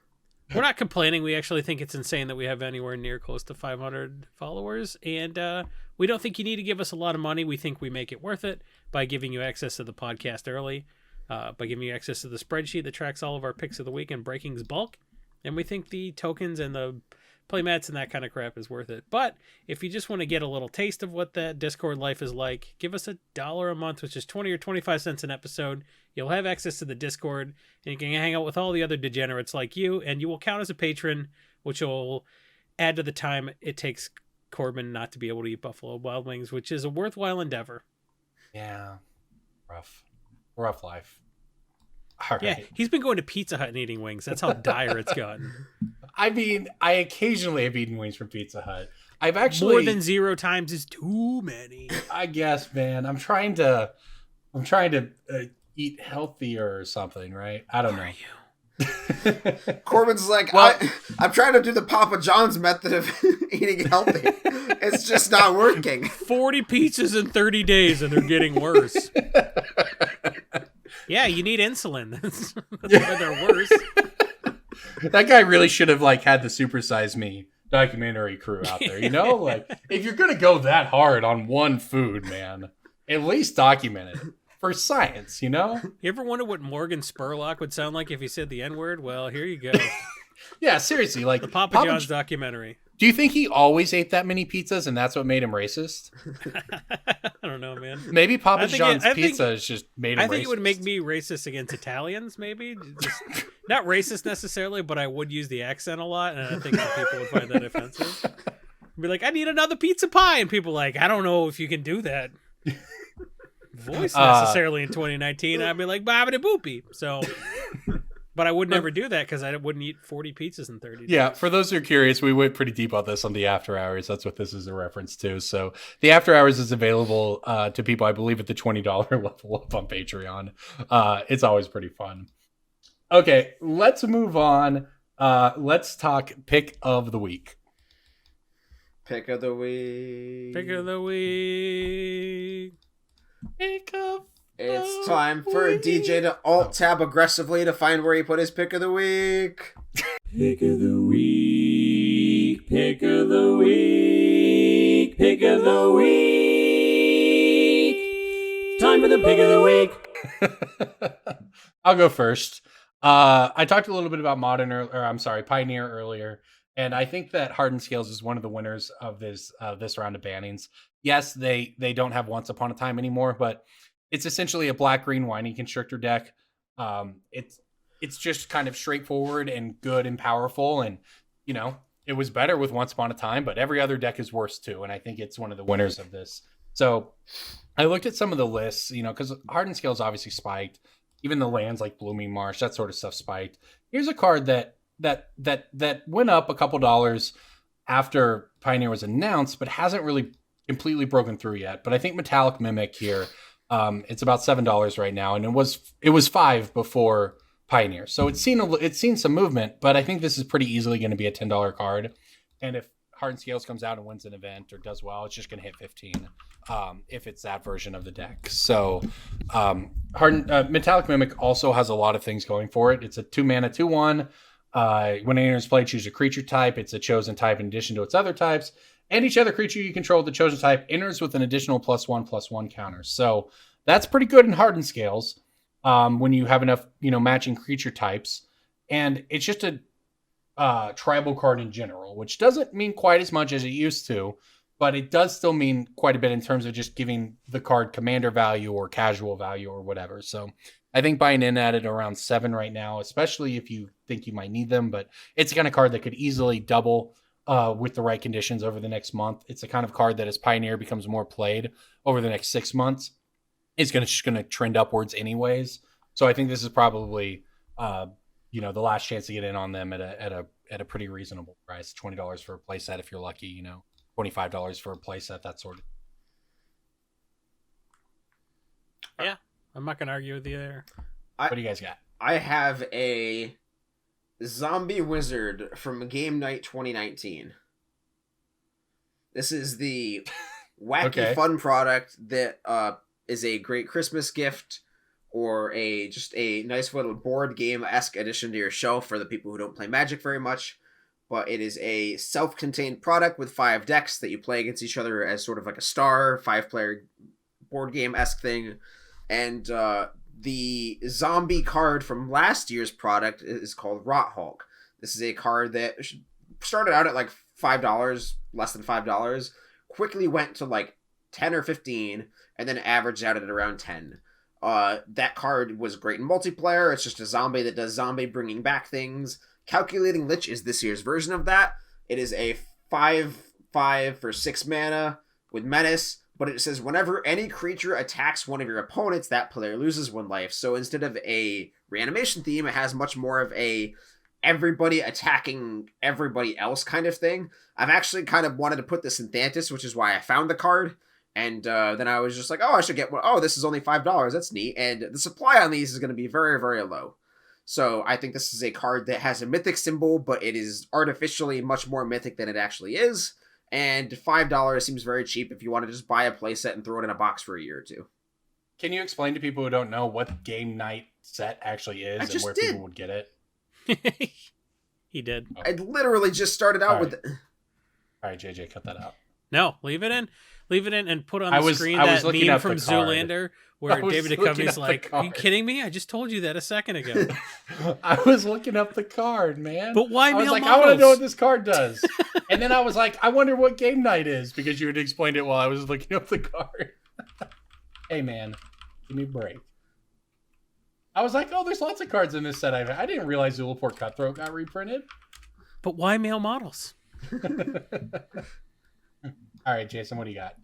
We're not complaining. We actually think it's insane that we have anywhere near close to 500 followers. And we don't think you need to give us a lot of money. We think we make it worth it by giving you access to the podcast early, by giving you access to the spreadsheet that tracks all of our picks of the week and Breakings bulk. And we think the tokens and the playmats and that kind of crap is worth it. But if you just want to get a little taste of what that Discord life is like, give us $1 a month, which is 20 or 25 cents an episode. You'll have access to the Discord, and you can hang out with all the other degenerates like you, and you will count as a patron, which will add to the time it takes Corbin not to be able to eat Buffalo Wild Wings, which is a worthwhile endeavor. Yeah. Rough life. All right. Yeah, he's been going to Pizza Hut and eating wings. That's how dire it's gotten. I mean, I occasionally have eaten wings from Pizza Hut. I've actually more than 0 times is too many. I guess, man. I'm trying to eat healthier or something, right? I don't know. Corbin's like, Well- I'm trying to do the Papa John's method of eating healthy. It's just not working. 40 pizzas in 30 days and they're getting worse. Yeah, you need insulin. That's why they're worse. That guy really should have had the Super Size Me documentary crew out there. You know, if you're gonna go that hard on one food, man, at least document it for science. You know? You ever wonder what Morgan Spurlock would sound like if he said the N-word? Well, here you go. Yeah, seriously. The Papa John's documentary. Do you think he always ate that many pizzas and that's what made him racist? I don't know, man. Maybe Papa I think John's I think- pizza is just made him racist. I think it would make me racist against Italians, maybe. Just, not racist necessarily, but I would use the accent a lot, and I think some people would find that offensive. Be like, I need another pizza pie, and people like, I don't know if you can do that voice necessarily in 2019. I'd be like, bobbity boopy. So, but I would never do that because I wouldn't eat 40 pizzas in 30 days. Yeah, for those who are curious, we went pretty deep on this on the After Hours. That's what this is a reference to. So the After Hours is available to people, I believe, at the $20 level up on Patreon. It's always pretty fun. Okay, let's move on. Let's talk Pick of the Week. Pick of the week. Pick of the week. Pick of It's time for a DJ to alt-tab aggressively to find where he put his pick of the week. Pick of the week, pick of the week, pick of the week. Time for the pick of the week. I'll go first. I talked a little bit about Pioneer earlier, and I think that Hardened Scales is one of the winners of this round of bannings. Yes, they don't have Once Upon a Time anymore, but it's essentially a black-green whiny constrictor deck. It's just kind of straightforward and good and powerful, and it was better with Once Upon a Time, but every other deck is worse too, and I think it's one of the winners of this. So I looked at some of the lists, because Hardened Scales obviously spiked. Even the lands like Blooming Marsh, that sort of stuff spiked. Here's a card that went up a couple dollars after Pioneer was announced, but hasn't really completely broken through yet. But I think Metallic Mimic here, it's about $7 right now, and it was $5 before Pioneer. So it's seen some movement, but I think this is pretty easily going to be a $10 card. And if Hardened Scales comes out and wins an event or does well, it's just going to hit 15 if it's that version of the deck. So Metallic Mimic also has a lot of things going for it. It's a 2-mana 2/1. When it enters play, choose a creature type. It's a chosen type in addition to its other types. And each other creature you control the chosen type enters with an additional +1/+1 counter. So that's pretty good in Hardened Scales when you have enough matching creature types. And it's just a tribal card in general, which doesn't mean quite as much as it used to, but it does still mean quite a bit in terms of just giving the card commander value or casual value or whatever. So I think buying in at it around 7 right now, especially if you think you might need them, but it's the kind of card that could easily double with the right conditions over the next month. It's the kind of card that as Pioneer becomes more played over the next 6 months, it's just going to trend upwards anyways. So I think this is probably the last chance to get in on them at a pretty reasonable price. $20 for a playset if you're lucky, $25 for a playset, that sort of. Yeah, I'm not gonna argue with you there. What do you guys got? I have a Zombie Wizard from Game Night 2019. This is the wacky fun product that is a great Christmas gift or just a nice little board game-esque addition to your shelf for the people who don't play Magic very much. But it is a self-contained product with 5 decks that you play against each other as sort of like a star 5-player board game-esque thing. And the zombie card from last year's product is called Rot Hulk. This is a card that started out at like $5, less than $5, quickly went to like 10 or 15, and then averaged out at around 10. That card was great in multiplayer. It's just a zombie that does zombie bringing back things. Calculating Lich is this year's version of that. It is a 5/5 for 6 mana with Menace, but it says whenever any creature attacks one of your opponents, that player loses 1 life. So instead of a reanimation theme, it has much more of a everybody attacking everybody else kind of thing. I've actually kind of wanted to put this in Thantis, which is why I found the card. And then I was just like, oh, I should get one. Oh, this is only $5. That's neat. And the supply on these is going to be very, very low. So I think this is a card that has a mythic symbol, but it is artificially much more mythic than it actually is. And $5 seems very cheap if you want to just buy a playset and throw it in a box for a year or two. Can you explain to people who don't know what Game Night set actually is and where people would get it? He did. I literally just started out with... All right, JJ, cut that out. No, leave it in. Leave it in and put on the screen that meme from Zoolander where David Duchovny's like, are you kidding me? I just told you that a second ago. I was looking up the card, man. But why I was like, I want to know what this card does. And then I was like, I wonder what Game Night is because you had explained it while I was looking up the card. Hey, man, give me a break. I was like, oh, there's lots of cards in this set. I didn't realize Zulaport Cutthroat got reprinted. But why male models? All right, Jason, what do you got?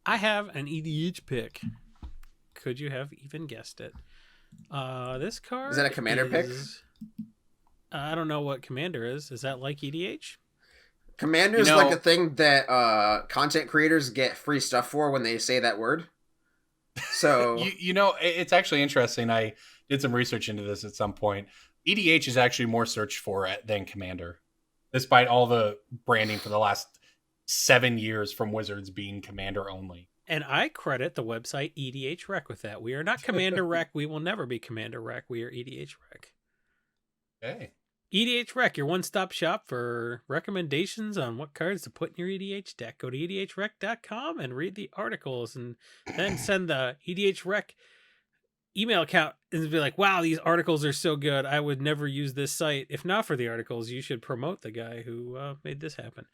I have an EDH pick. Could you have even guessed it? This card is that a commander pick? I don't know what commander is. Is that like EDH? Commander is like a thing that content creators get free stuff for when they say that word. So it's actually interesting. I did some research into this at some point. EDH is actually more searched for than Commander, despite all the branding for the last 7 years from Wizards being Commander only. And I credit the website EDH Rec with that. We are not Commander Rec. We will never be Commander Rec. We are EDH Rec. Okay. EDH Rec, your one-stop shop for recommendations on what cards to put in your EDH deck. Go to edhrec.com and read the articles and then send the EDH Rec email account and be like, wow, these articles are so good. I would never use this site. If not for the articles, you should promote the guy who made this happen.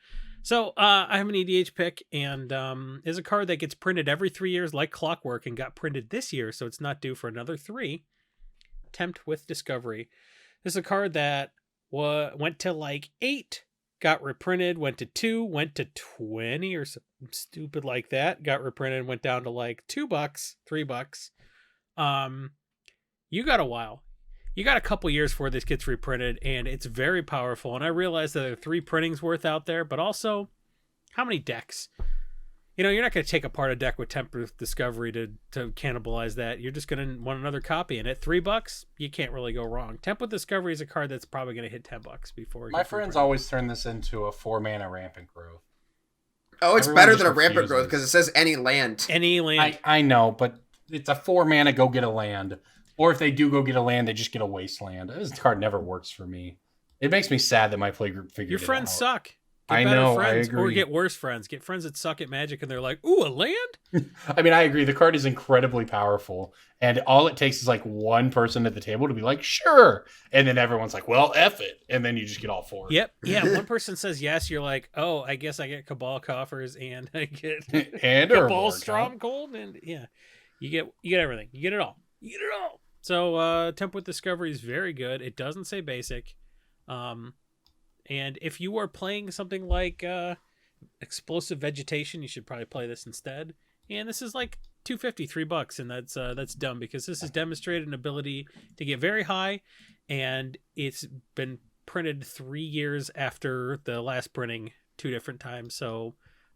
So I have an EDH pick, and is a card that gets printed every 3 years like clockwork and got printed this year, so it's not due for another 3. Tempt with Discovery. This is a card that went to like 8, got reprinted, went to 2, went to 20 or something stupid like that, got reprinted, went down to like $2, $3. You got a while. You got a couple years before this gets reprinted, and it's very powerful. And I realize that there are 3 printings worth out there, but also, how many decks? You're not going to take apart a deck with Tempt with Discovery to cannibalize that. You're just going to want another copy. And at $3, you can't really go wrong. Tempt with Discovery is a card that's probably going to hit $10 before. My friends always turn this into a 4-mana Rampant Growth. Oh, it's better than a Rampant Growth because it says any land. Any land. I know, but it's a 4-mana go get a land. Or if they do go get a land, they just get a Wasteland. This card never works for me. It makes me sad that my playgroup figured Your friends it out. suck. I know, I agree. Or get worse friends. Get friends that suck at Magic and they're like, ooh, a land? I mean, I agree. The card is incredibly powerful. And all it takes is like one person at the table to be like, sure. And then everyone's like, well, F it. And then you just get all 4. Yep. Yeah. One person says yes. You're like, oh, I guess I get Cabal Coffers and I get and Cabal Stronghold. And yeah, you get everything. You get it all. You get it all. So Tempt with Discovery is very good. It doesn't say basic. And if you are playing something like Explosive Vegetation, you should probably play this instead. And this is like $2.50, $3, and that's dumb because this has demonstrated an ability to get very high, and it's been printed 3 years after the last printing 2 different times. So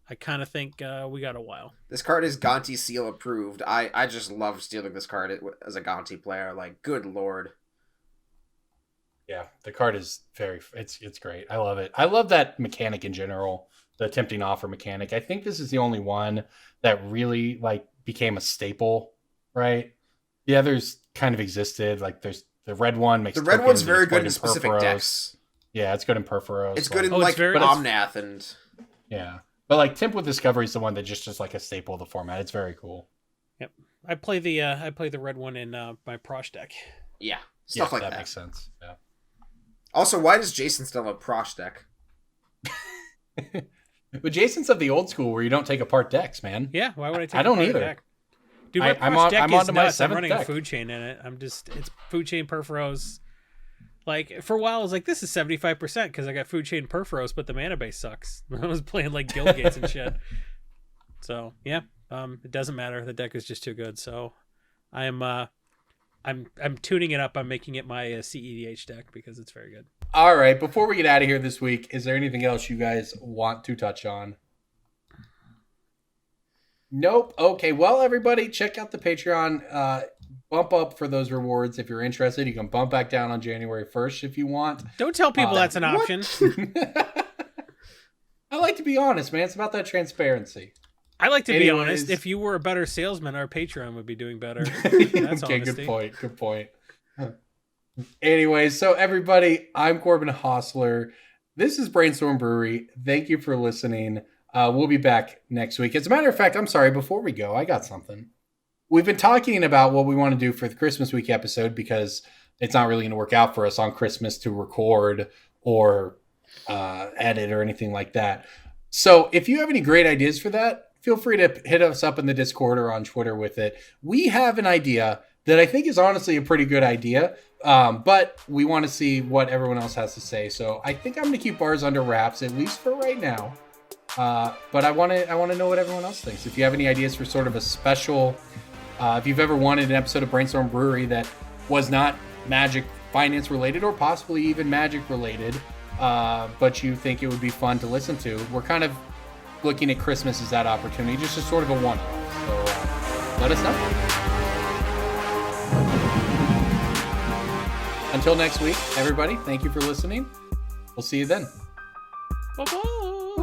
I kind of think we got a while. This card is Gonti Seal approved. I just love stealing this card as a Gonti player. Like, good lord. Yeah, the card is it's great. I love it. I love that mechanic in general, the tempting offer mechanic. I think this is the only one that really like became a staple, right? The others kind of existed. Like there's the red one makes The red tokens, one's and very it's good great in specific Purphoros. decks. Yeah, it's good in Purphoros. It's good in Oh, it's like very- Omnath and Yeah. But like Temp with Discovery is the one that just like a staple of the format. It's very cool. Yep. I play the red one in my Prosh deck. yeah, stuff like that that. makes sense. Yeah. Also, why does Jason still have a Prosh deck? But Jason's of the old school where you don't take apart decks, man. Yeah, why would I take I don't apart a either. deck? Dude, my I'm Prosh on- deck I'm is onto my nuts. I'm 7th running a deck. food chain in it. It's food chain Purphoros. Like, for a while, I was like, this is 75% because I got food chain Purphoros, but the mana base sucks. I was playing, like, Guild Gates and shit. So, yeah, it doesn't matter. The deck is just too good. So, I'm tuning it up. I'm making it my CEDH deck because it's very good. All right. Before we get out of here this week, is there anything else you guys want to touch on? Nope. Okay. Well, everybody, check out the Patreon. Bump up for those rewards if you're interested. You can bump back down on January 1st if you want. Don't tell people that's an what? option. I like to be honest, man. It's about that transparency. I like to be Anyways. honest. If you were a better salesman, our Patreon would be doing better. Okay, honesty. good point. Good point. Anyways, so everybody, I'm Corbin Hostler. This is Brainstorm Brewery. Thank you for listening. We'll be back next week. As a matter of fact, I'm sorry, before we go, I got something. We've been talking about what we want to do for the Christmas week episode because it's not really going to work out for us on Christmas to record or edit or anything like that. So if you have any great ideas for that, feel free to hit us up in the Discord or on Twitter with it. We have an idea that I think is honestly a pretty good idea, but we want to see what everyone else has to say. So I think I'm going to keep ours under wraps, at least for right now. But I want to know what everyone else thinks. If you have any ideas for sort of a special, if you've ever wanted an episode of Brainstorm Brewery that was not Magic finance related or possibly even Magic related, but you think it would be fun to listen to, we're kind of looking at Christmas as that opportunity, just as sort of a one-off. So let us know. Until next week, everybody, thank you for listening. We'll see you then. Bye-bye.